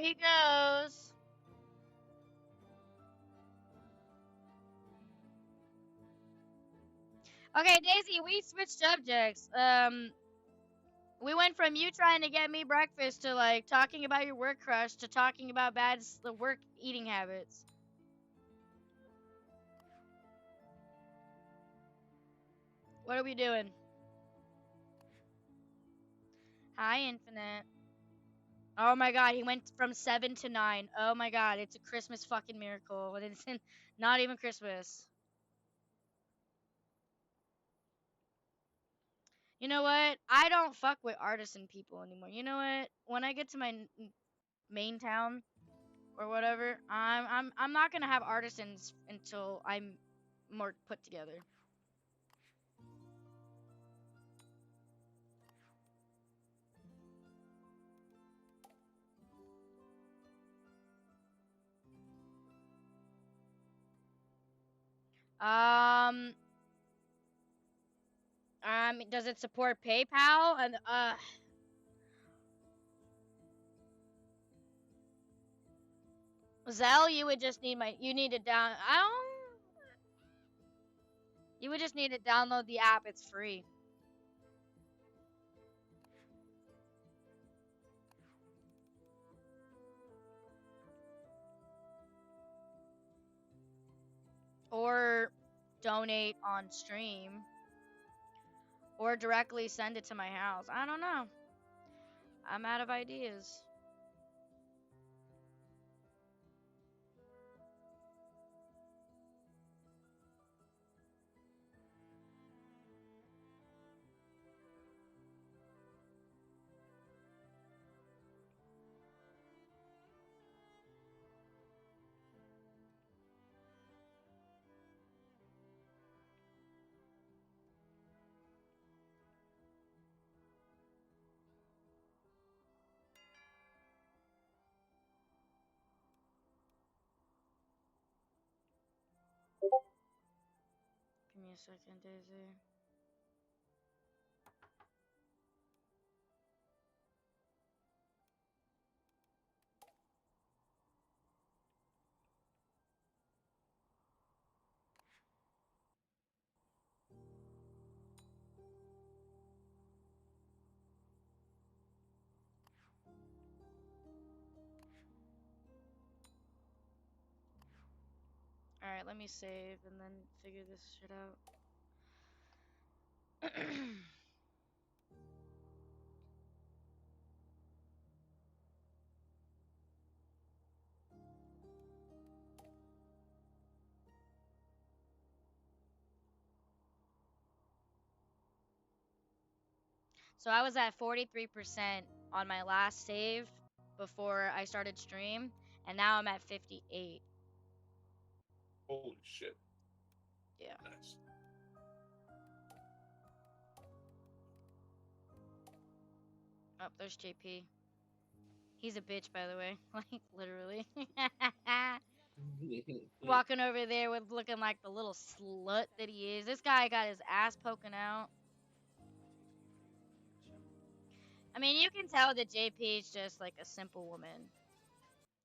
he goes. Okay, Daisy, we switched subjects. We went from you trying to get me breakfast to like talking about your work crush to talking about the work eating habits. What are we doing? Hi, Infinite. Oh my god, he went from 7 to 9. Oh my god, it's a Christmas fucking miracle. And it's not even Christmas. You know what? I don't fuck with artisan people anymore. You know what? When I get to my main town or whatever, I'm not gonna have artisans until I'm more put together. Um, does it support PayPal? And Zelle, you would just need you need to you would just need to download the app. It's free. Or donate on stream. Or directly send it to my house. I don't know. I'm out of ideas. Give me a second, Daisy. Alright, let me save and then figure this shit out. So I was at 43% on my last save before I started stream, and now I'm at 58. Holy shit. Yeah. Nice. Oh, there's JP. He's a bitch, by the way. Like, literally. Walking over there with looking like the little slut that he is. This guy got his ass poking out. I mean, you can tell that JP is just like a simple woman.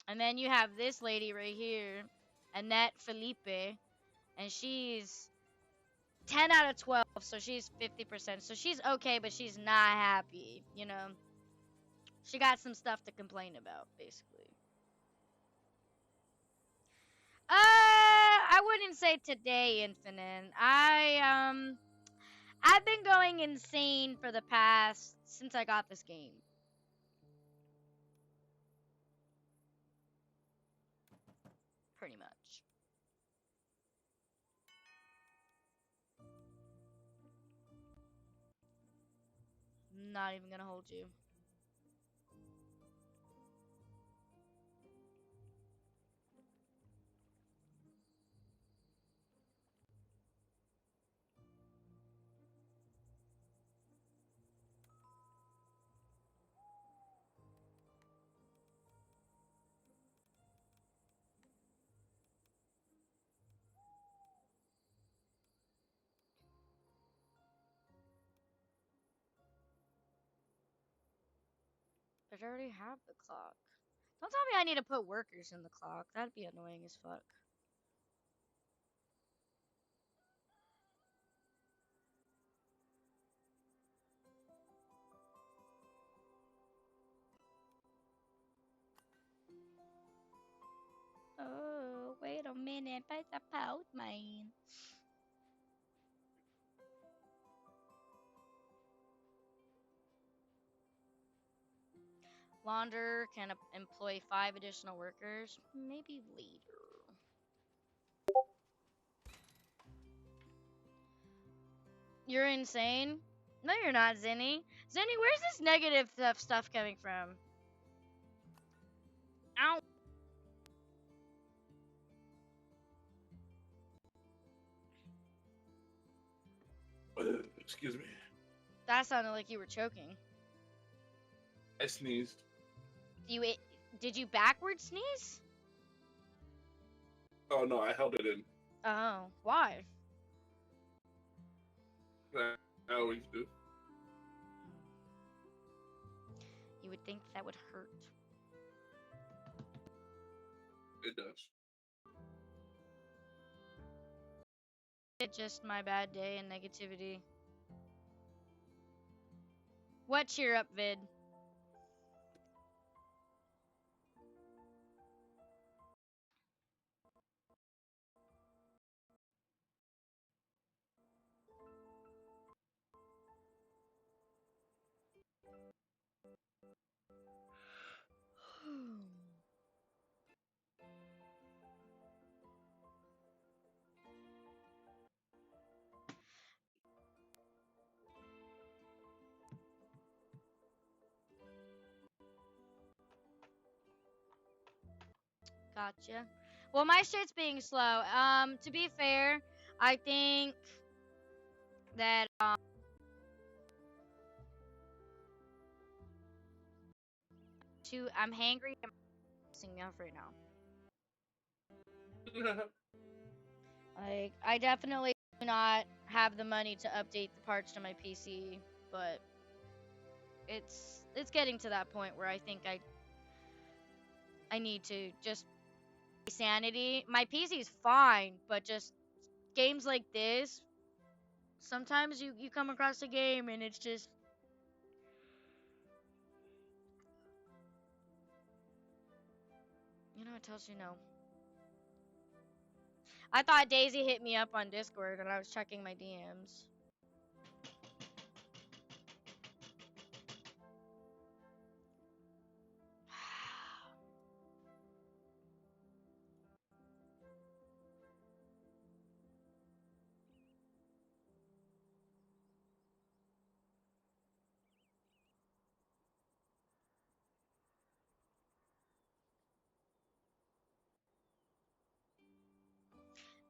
And then you have this lady right here, Annette Felipe, and she's 10 out of 12, so she's 50%. So she's okay, but she's not happy, you know? She got some stuff to complain about, basically. I wouldn't say today, Infinite. I've been going insane for the past since I got this game. Pretty much. Not even gonna hold you. But I already have the clock. Don't tell me I need to put workers in the clock. That'd be annoying as fuck. Oh, wait a minute. What's about mine? Launder can employ 5 additional workers. Maybe later. You're insane? No, you're not, Zinni. Zinni, where's this negative stuff coming from? Ow. Excuse me. That sounded like you were choking. I sneezed. Did you backward sneeze? Oh no, I held it in. Oh, why? I always do. You would think that would hurt. It does. It's just my bad day and negativity. What cheer up vid? Gotcha. Well, my shit's being slow. To be fair, I think that I'm hangry. I'm pissing me off right now. Like, I definitely do not have the money to update the parts to my PC, but it's getting to that point where I think I need to just sanity. My PC's fine, but just games like this, sometimes you come across a game and it's just it tells you no. I thought Daisy hit me up on Discord and I was checking my DMs.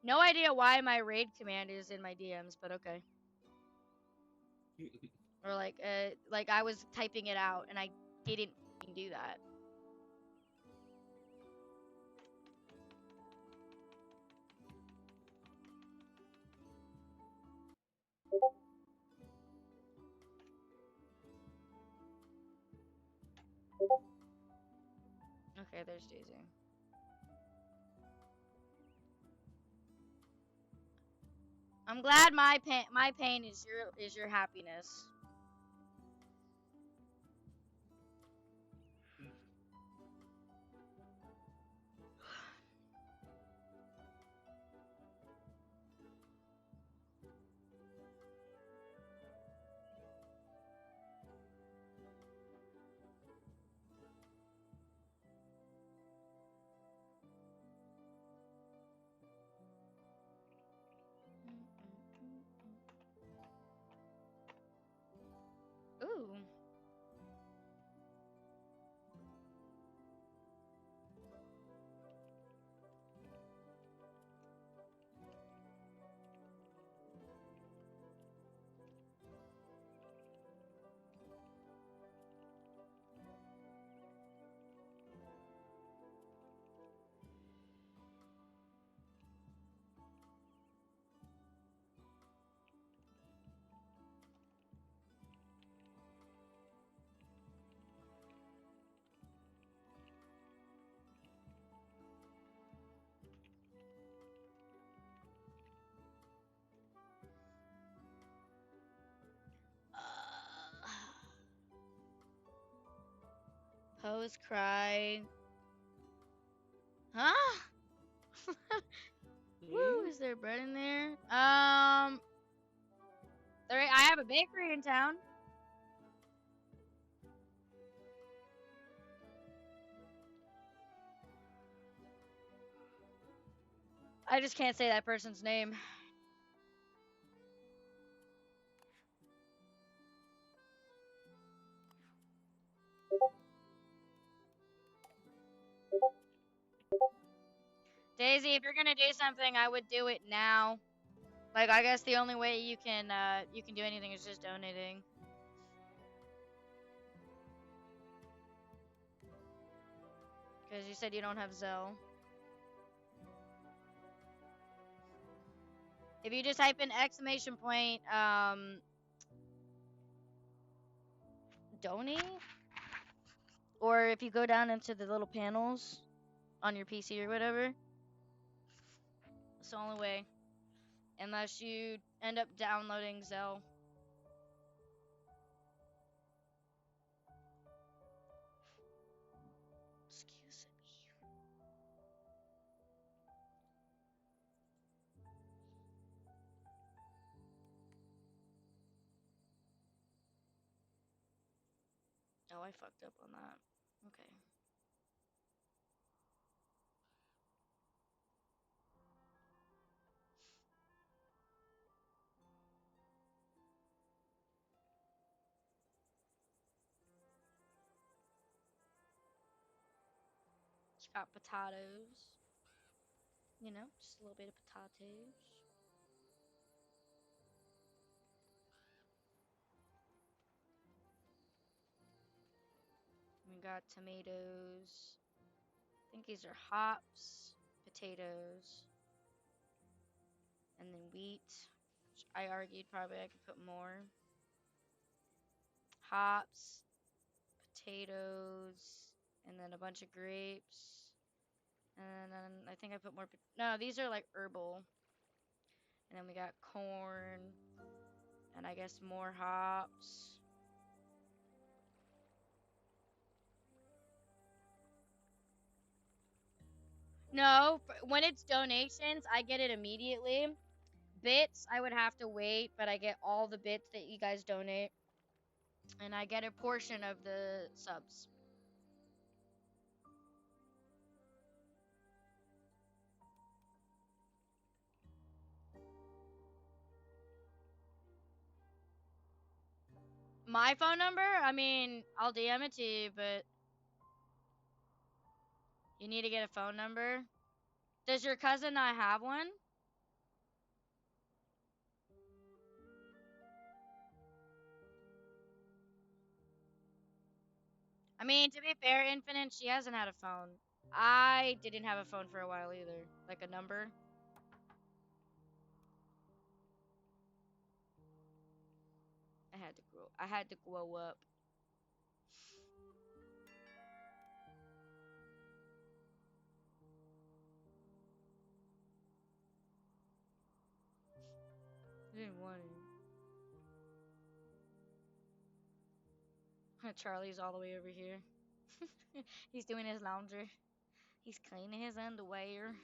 No idea why my raid command is in my DMs, but okay. Or like I was typing it out and I didn't do that. Okay, there's Daisy. I'm glad my pain is your happiness. Cows cry. Huh? Woo, is there bread in there? I have a bakery in town. I just can't say that person's name. Daisy, if you're gonna do something, I would do it now. Like, I guess the only way you can do anything is just donating. Because you said you don't have Zelle. If you just type in exclamation point, donate, or if you go down into the little panels on your PC or whatever, it's the only way. Unless you end up downloading Zelle. Excuse me. Oh, I fucked up on that. Okay. It's got potatoes. You know, just a little bit of potatoes. We got tomatoes. I think these are hops, potatoes, and then wheat. Which I argued probably I could put more. Hops, potatoes, and then a bunch of grapes. And then I think I put more. No, these are like herbal. And then we got corn. And I guess more hops. No, when it's donations, I get it immediately. Bits, I would have to wait, but I get all the bits that you guys donate. And I get a portion of the subs. My phone number? I mean, I'll DM it to you, but you need to get a phone number. Does your cousin not have one? I mean, to be fair, Infinite, she hasn't had a phone. I didn't have a phone for a while either. Like a number. I had to grow up. I didn't want it. Charlie's all the way over here. He's doing his laundry. He's cleaning his underwear.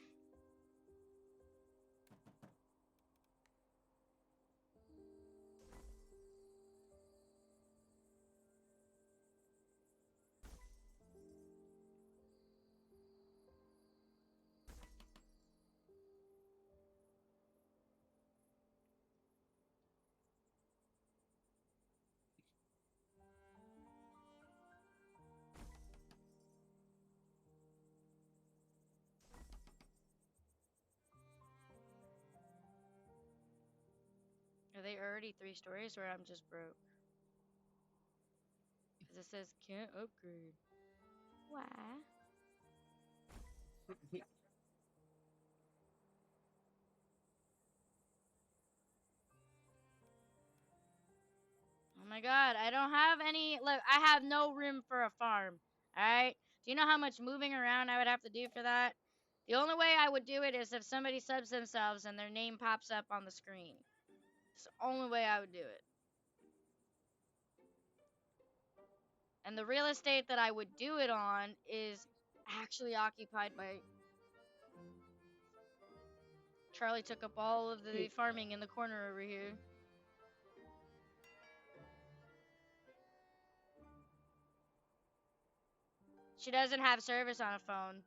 Are they already 3 stories or I'm just broke? Because it says can't upgrade. Why? Oh my god, I don't have any. Look, I have no room for a farm. Alright? Do you know how much moving around I would have to do for that? The only way I would do it is if somebody subs themselves and their name pops up on the screen. It's the only way I would do it. And the real estate that I would do it on is actually occupied by Charlie. Took up all of the farming in the corner over here. She doesn't have service on a phone.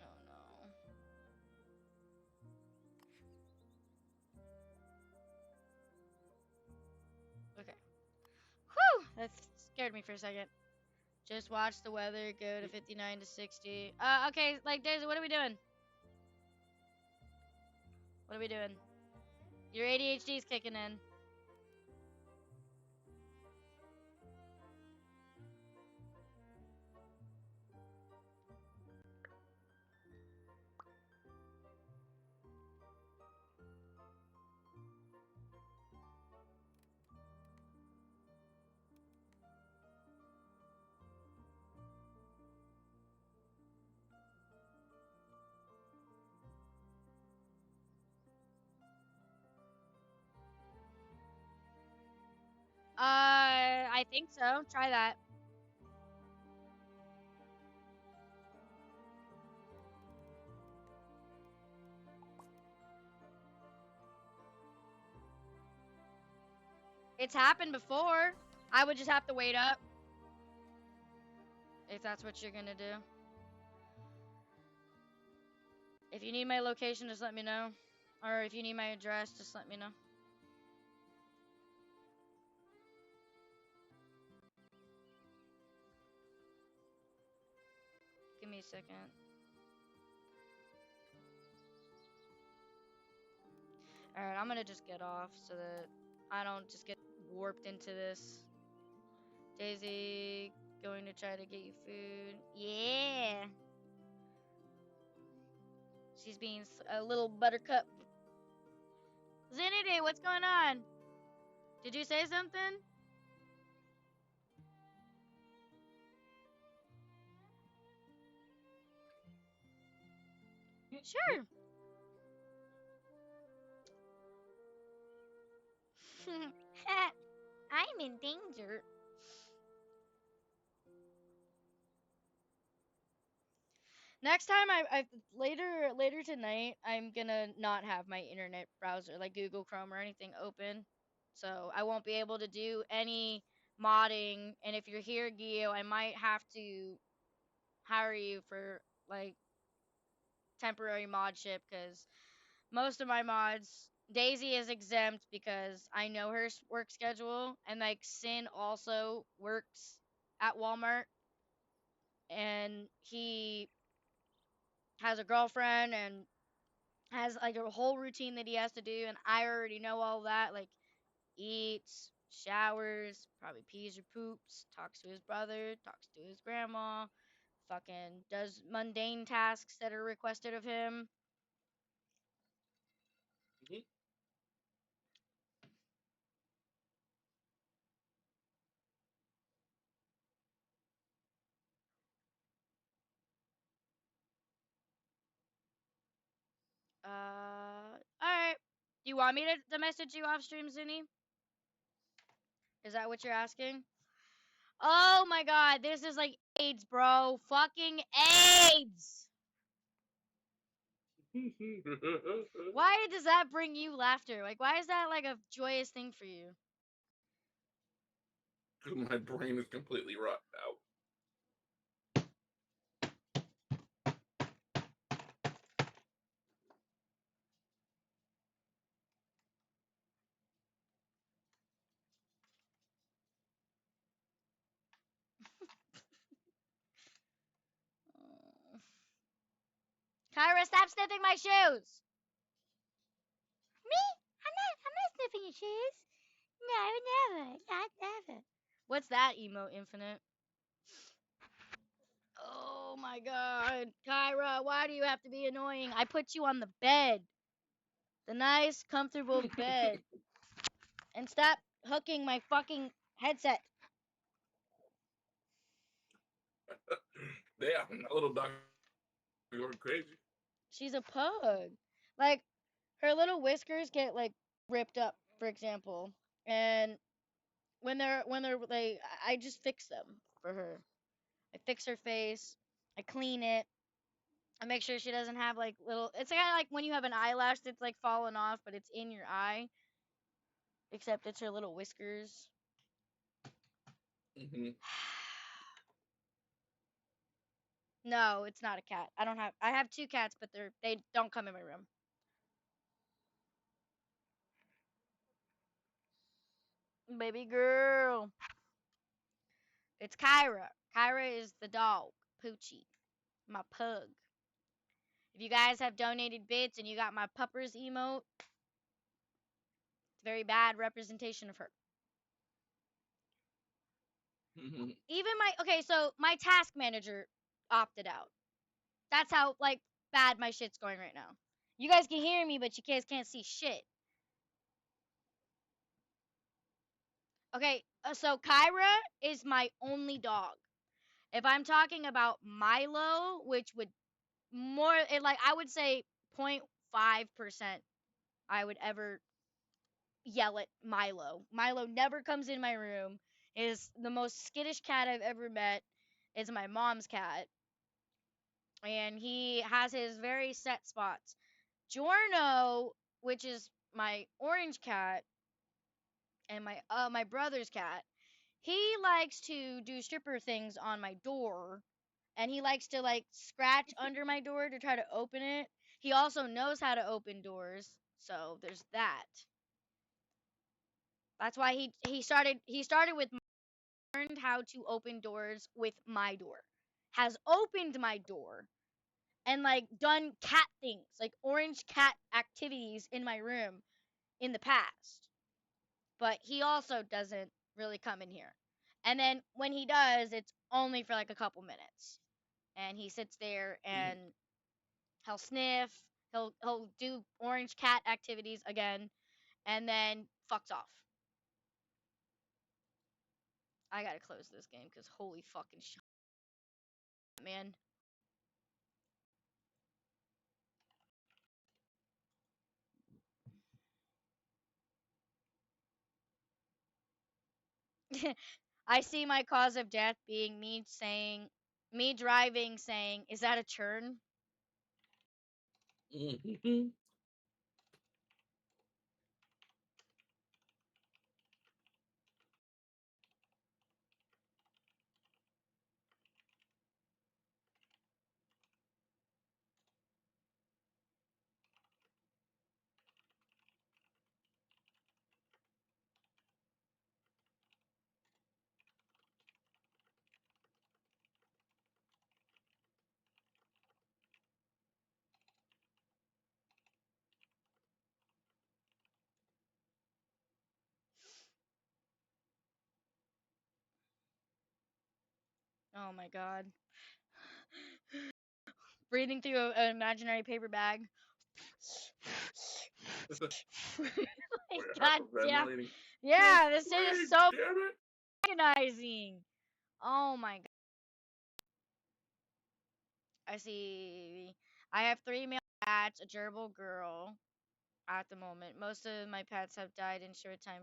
Oh no. Okay. Whew! That scared me for a second. Just watch the weather go to 59 to 60. Okay, like, Daisy, what are we doing? What are we doing? Your ADHD's kicking in. I think so. Try that. It's happened before. I would just have to wait up. If that's what you're gonna do. If you need my location, just let me know. Or if you need my address, just let me know. Give me a second. Alright, I'm gonna just get off so that I don't just get warped into this. Daisy, going to try to get you food. Yeah! She's being a little buttercup. Zenity, what's going on? Did you say something? Sure. I'm in danger. Next time, I later tonight, I'm gonna not have my internet browser like Google Chrome or anything open, so I won't be able to do any modding. And if you're here, Gio, I might have to hire you for like temporary modship because most of my mods, Daisy is exempt because I know her work schedule, and like Sin also works at Walmart, and he has a girlfriend and has like a whole routine that he has to do, and I already know all that. Like, eats, showers, probably pees or poops, talks to his brother, talks to his grandma, fucking does mundane tasks that are requested of him. Mhm. Alright. Do you want me to message you off stream, Zinni? Is that what you're asking? Oh my god, this is like AIDS, bro. Fucking AIDS! Why does that bring you laughter? Like, why is that like a joyous thing for you? My brain is completely rocked out. Kyra, stop sniffing my shoes! Me? I'm not sniffing your shoes. No, never. Not never. What's that, Emo Infinite? Oh my god. Kyra, why do you have to be annoying? I put you on the bed. The nice, comfortable bed. And stop hooking my fucking headset. Damn, that little dog is going crazy. She's a pug. Like, her little whiskers get, like, ripped up, for example. And when they're like, I just fix them for her. I fix her face. I clean it. I make sure she doesn't have like little. It's kind of like when you have an eyelash that's like fallen off, but it's in your eye. Except it's her little whiskers. Mm-hmm. No, it's not a cat. I don't have. I have two cats, but they don't come in my room. Baby girl. It's Kyra. Kyra is the dog. Poochie. My pug. If you guys have donated bits and you got my puppers emote, it's a very bad representation of her. Mm-hmm. Even so my task manager opted out. That's how like bad my shit's going right now. You guys can hear me, but you guys can't see shit. Okay, so Kyra is my only dog. If I'm talking about Milo, which would I would say 0.5% I would ever yell at Milo. Milo never comes in my room. Is the most skittish cat I've ever met. Is my mom's cat. And he has his very set spots. Giorno, which is my orange cat and my brother's cat, he likes to do stripper things on my door, and he likes to like scratch under my door to try to open it. He also knows how to open doors, so there's that. That's why he started with learned how to open doors with my door. Has opened my door and like done cat things, like orange cat activities in my room in the past. But he also doesn't really come in here. And then when he does, it's only for like a couple minutes. And he sits there and he'll sniff, he'll do orange cat activities again, and then fucks off. I gotta close this game because holy fucking shit, man. I see my cause of death being me driving saying, is that a churn? Mm-hmm. Oh my god. Breathing through an imaginary paper bag. Like, We're god damn. hyperventilating. Just Yeah, this shit is wait, so damn it. agonizing. Oh my god. I see. I have 3 male cats, a gerbil girl at the moment. Most of my pets have died in short time.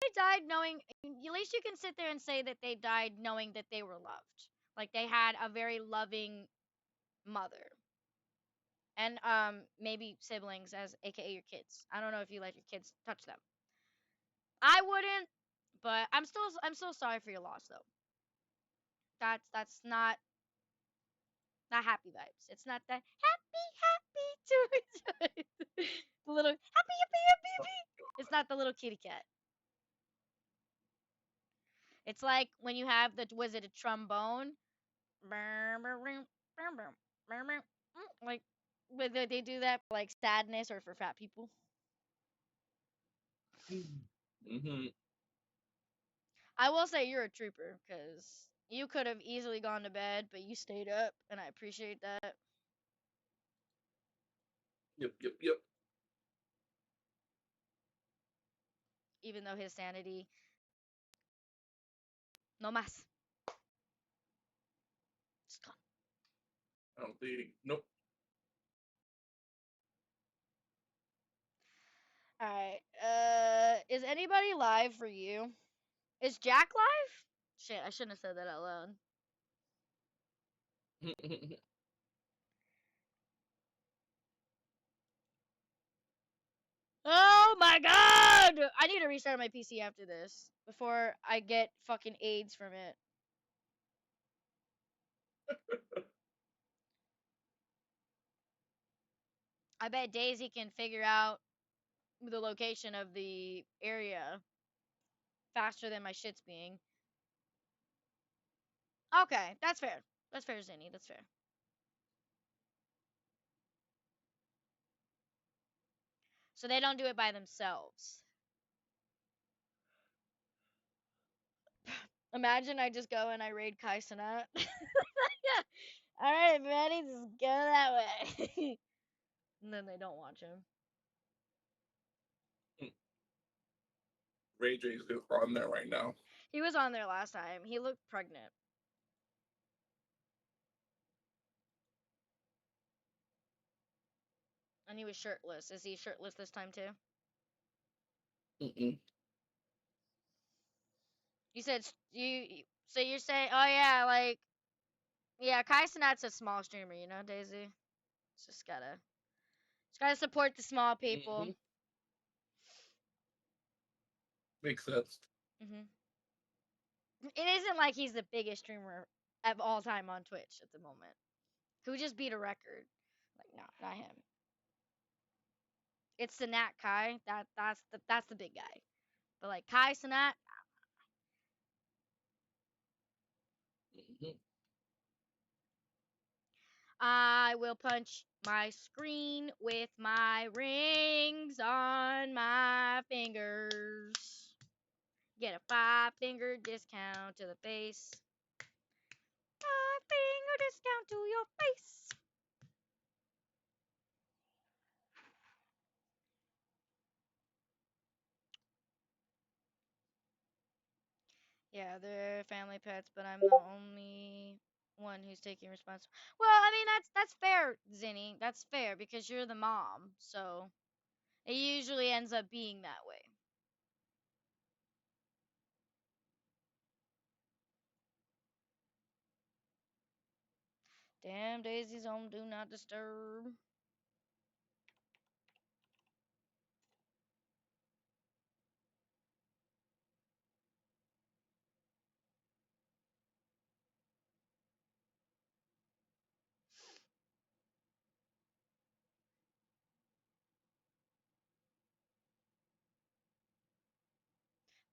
They died knowing, at least you can sit there and say that they died knowing that they were loved. Like they had a very loving mother. And maybe siblings as aka your kids. I don't know if you let your kids touch them. I wouldn't, but I'm still sorry for your loss though. That's not happy vibes. It's not the happy to the little happy happy happy happy. It's not the little kitty cat. It's like when you have the was it a trombone? Like whether they do that for like sadness or for fat people. Mm-hmm. I will say you're a trooper because you could have easily gone to bed, but you stayed up, and I appreciate that. Yep, yep, yep. Even though his sanity, no más. It's gone. I don't think. Nope. Alright. Is anybody live for you? Is Jack live? Shit, I shouldn't have said that out loud. Oh my god! I need to restart my PC after this before I get fucking AIDS from it. I bet Daisy can figure out the location of the area faster than my shit's being. Okay, that's fair. That's fair, Zinni. That's fair. So they don't do it by themselves. Imagine I just go and I raid Kai Cenat. Alright, everybody, just go that way. And then they don't watch him. Ray J's is on there right now. He was on there last time. He looked pregnant. And he was shirtless. Is he shirtless this time too? Mm-mm. You said so you're saying, oh yeah, like yeah, Kai Cenat's a small streamer, you know, Daisy. Just gotta support the small people. Mm-hmm. Makes sense. hmm It isn't like he's the biggest streamer of all time on Twitch at the moment. Who just beat a record? Like, no, not him. It's Sanat Kai. That's the big guy. But like Kai Cenat, Mm-hmm. I will punch my screen with my rings on my fingers. Get a 5-finger discount to the face. 5-finger discount to your face. Yeah, they're family pets, but I'm the only one who's taking responsibility. Well, I mean that's fair, Zinni. That's fair because you're the mom, so it usually ends up being that way. Damn, Daisy's on Do Not Disturb.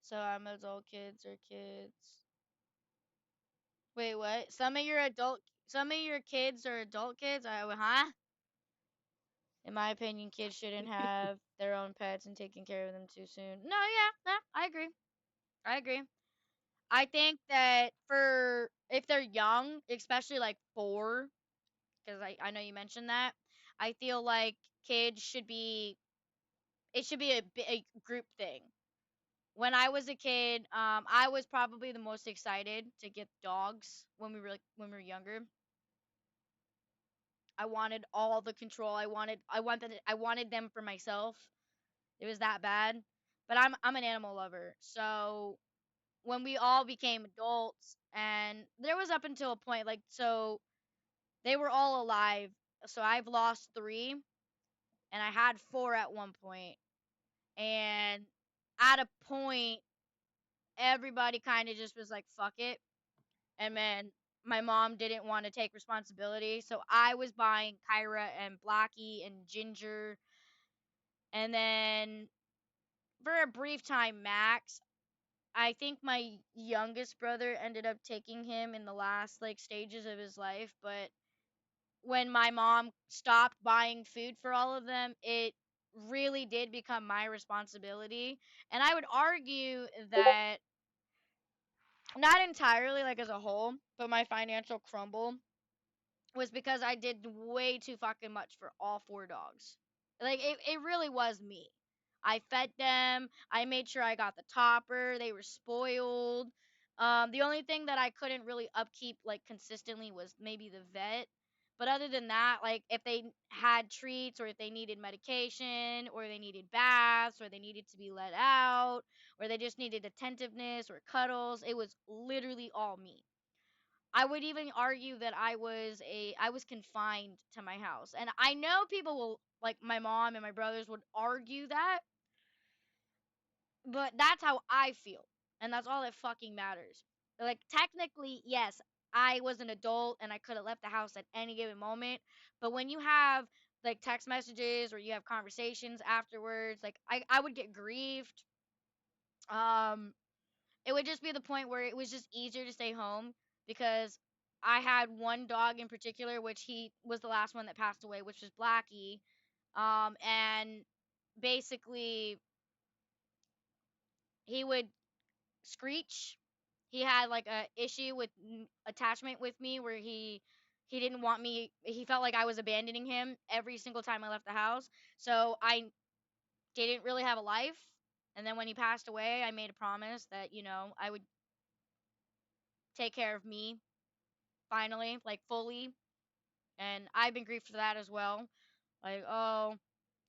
So I'm adult kids or kids. Wait, what? Some of your kids are adult kids? Huh? In my opinion, kids shouldn't have their own pets and taking care of them too soon. No, yeah, I agree. I agree. I think that for if they're young, especially like 4, because I know you mentioned that, I feel like kids should be it should be a group thing. When I was a kid, I was probably the most excited to get dogs when we were younger. I wanted all the control. I wanted them for myself. It was that bad. But I'm an animal lover. So when we all became adults and there was up until a point like so they were all alive. So I've lost 3 and I had 4 at one point. And at a point everybody kind of just was like fuck it. And then my mom didn't want to take responsibility, so I was buying Kyra and Blackie and Ginger, and then for a brief time, Max. I think my youngest brother ended up taking him in the last like stages of his life, but when my mom stopped buying food for all of them, it really did become my responsibility. And I would argue that not entirely like as a whole, but my financial crumble was because I did way too fucking much for all 4 dogs. Like it really was me. I fed them. I made sure I got the topper. They were spoiled. The only thing that I couldn't really upkeep like consistently was maybe the vet. But other than that, like if they had treats or if they needed medication or they needed baths or they needed to be let out or they just needed attentiveness or cuddles, it was literally all me. I would even argue that I was confined to my house. And I know people will like my mom and my brothers would argue that, but that's how I feel. And that's all that fucking matters. Like technically, yes, I was an adult and I could have left the house at any given moment, but when you have like text messages or you have conversations afterwards, like I would get grieved. Um it would just be the point where it was just easier to stay home because I had one dog in particular, which he was the last one that passed away, which was Blackie. And basically, he would screech. He had like a issue with attachment with me, where he didn't want me. He felt like I was abandoning him every single time I left the house. So I didn't really have a life. And then when he passed away, I made a promise that I would take care of me finally, like fully. And I've been grieved for that as well. Like, oh,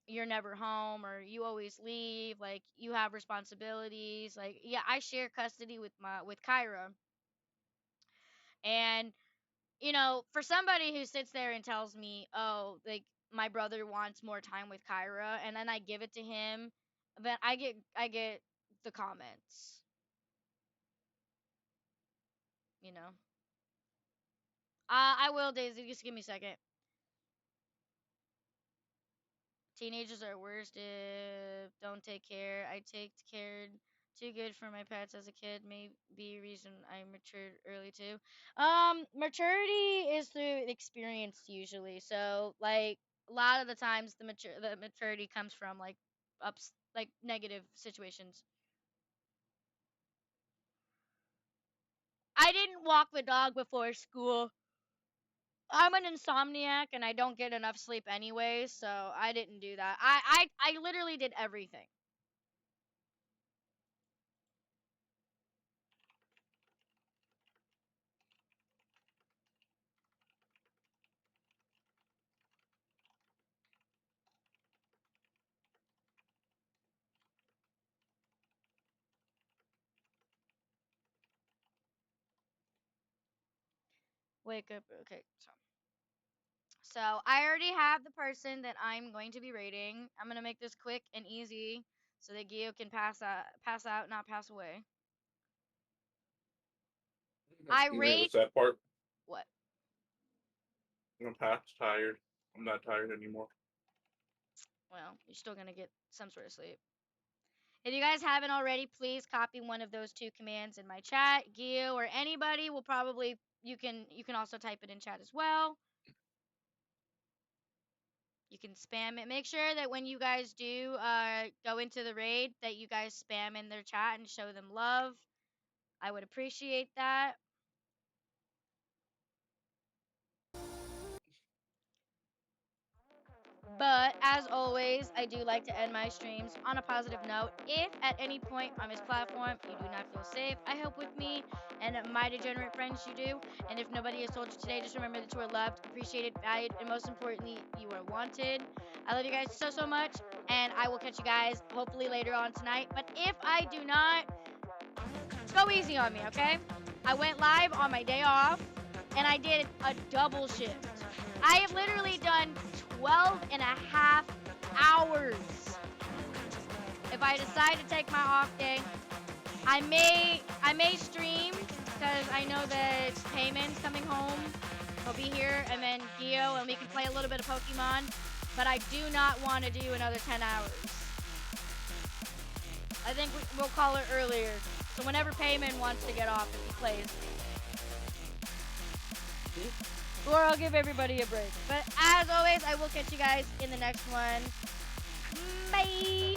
you're never home or you always leave, like you have responsibilities. Like, yeah, I share custody with Kyra. And for somebody who sits there and tells me, "Oh, like my brother wants more time with Kyra," and then I give it to him, then I get the comments, you know. I will, Daisy, just give me a second. Teenagers are worst if don't take care. I take care too good for my pets as a kid. May be a reason I matured early too. Maturity is through experience usually. So like a lot of the times the maturity comes from like like negative situations. I didn't walk the dog before school. I'm an insomniac and I don't get enough sleep anyway, so I didn't do that. I literally did everything. Wake up. Okay, so I already have the person that I'm going to be rating. I'm gonna make this quick and easy so that Gio can pass out, not pass away. I You know the rate sad part? what? I'm past tired. I'm not tired anymore. Well, you're still gonna get some sort of sleep. If you guys haven't already, please copy one of those two commands in my chat. Gio or anybody will probably you can also type it in chat as well. You can spam it. Make sure that when you guys do go into the raid that you guys spam in their chat and show them love. I would appreciate that. But as always, I do like to end my streams on a positive note. If at any point on this platform you do not feel safe, I hope with me and my degenerate friends you do. And if nobody has told you today, just remember that you are loved, appreciated, valued, and most importantly, you are wanted. I love you guys so, so much, and I will catch you guys hopefully later on tonight. But if I do not, go easy on me, okay? I went live on my day off, and I did a double shift. I have literally done 12 and a half hours. If I decide to take my off day, I may stream because I know that Payman's coming home. He'll be here, and then Gio, and we can play a little bit of Pokemon. But I do not want to do another 10 hours. I think we'll call it earlier. So whenever Payman wants to get off, if he plays. Or I'll give everybody a break. But as always, I will catch you guys in the next one. Bye!